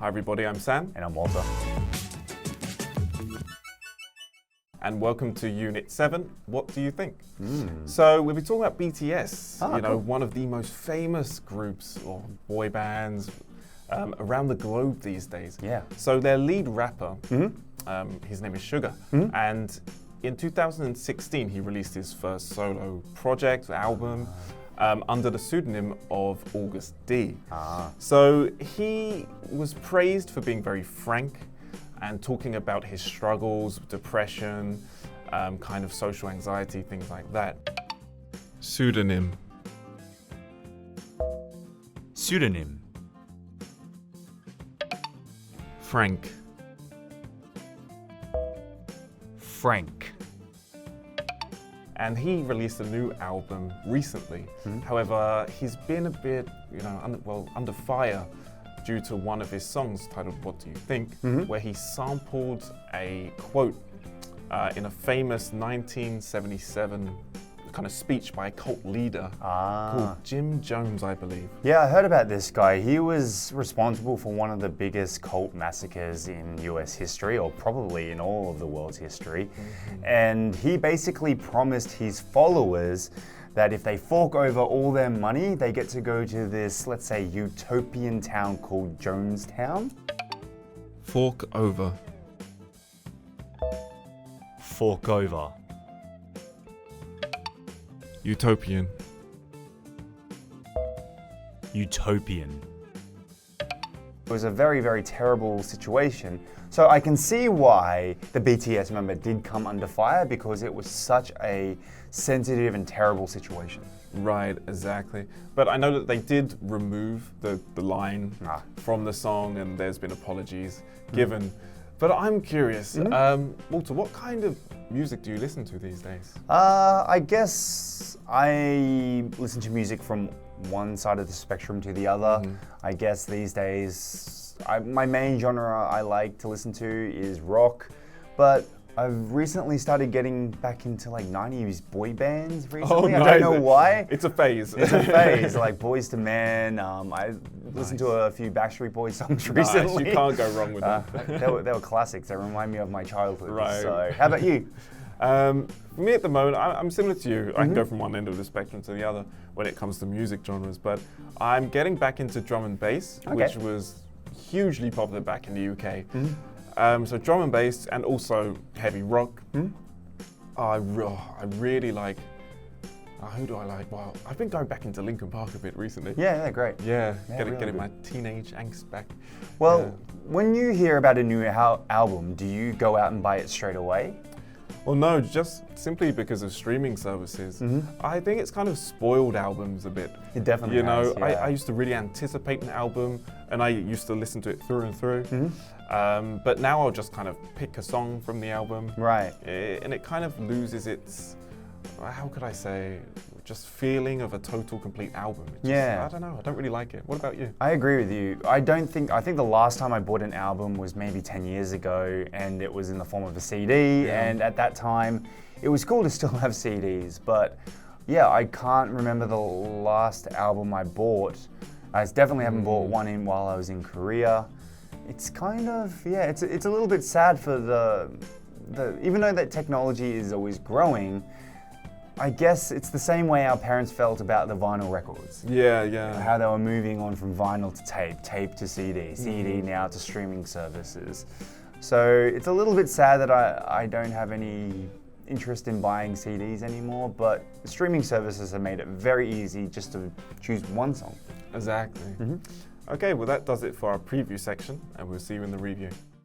Hi everybody, I'm Sam. And I'm Walter. And welcome to Unit 7, What Do You think? So we'll be talking about BTS, cool. one of the most famous groups or boy bands around the globe these days. Yeah. So their lead rapper, his name is Sugar, and in 2016 he released his first solo project, album, under the pseudonym of August D. So he was praised for being very frank and talking about his struggles, depression, kind of social anxiety, things like that. Pseudonym. Pseudonym. Frank. Frank. And he released a new album recently. However, he's been a bit, under fire due to one of his songs titled What Do You Think, where he sampled a quote in a famous 1977 kind of speech by a cult leader called Jim Jones, I believe. Yeah, I heard about this guy. He was responsible for one of the biggest cult massacres in US history, or probably in all of the world's history. And he basically promised his followers that if they fork over all their money, they get to go to this, let's say, utopian town called Jonestown. Fork over. Fork over. Utopian. Utopian. It was a very, very terrible situation. So I can see why the BTS member did come under fire, because it was such a sensitive and terrible situation. Right, exactly. But I know that they did remove the line from the song, and there's been apologies given. But I'm curious, Walter, what kind of music do you listen to these days? I guess I listen to music from one side of the spectrum to the other. I guess these days, my main genre I like to listen to is rock, but I've recently started getting back into like 90s boy bands recently. Nice. I don't know why. It's a phase. It's a phase, like Boys to Men. I listened to a few Backstreet Boys songs recently. You can't go wrong with them. They were classics. They remind me of my childhood. Right. So, how about you? For me at the moment, I'm similar to you. I can go from one end of the spectrum to the other when it comes to music genres, but I'm getting back into drum and bass, which was hugely popular back in the UK. So drum and bass, and also heavy rock. I really like, who do I like? Well, I've been going back into Linkin Park a bit recently. Yeah, great. Yeah, really getting good. my teenage angst back. Well, when you hear about a new album, do you go out and buy it straight away? Well, no, just simply because of streaming services. I think it's kind of spoiled albums a bit. It definitely has, yeah. I used to really anticipate an album, and I used to listen to it through and through. But now I'll just kind of pick a song from the album. Right. And it kind of loses its, how could I say, just feeling of a total, complete album. I don't know, I don't really like it. What about you? I agree with you. I think the last time I bought an album was maybe 10 years ago, and it was in the form of a CD, and at that time, it was cool to still have CDs, but yeah, I can't remember the last album I bought. I definitely haven't bought one while I was in Korea. It's kind of, it's a little bit sad for the even though that technology is always growing, I guess it's the same way our parents felt about the vinyl records. Yeah. How they were moving on from vinyl to tape to CD, CD now to streaming services. So it's a little bit sad that I don't have any interest in buying CDs anymore, but streaming services have made it very easy just to choose one song. Exactly. Okay, well that does it for our preview section, and we'll see you in the review.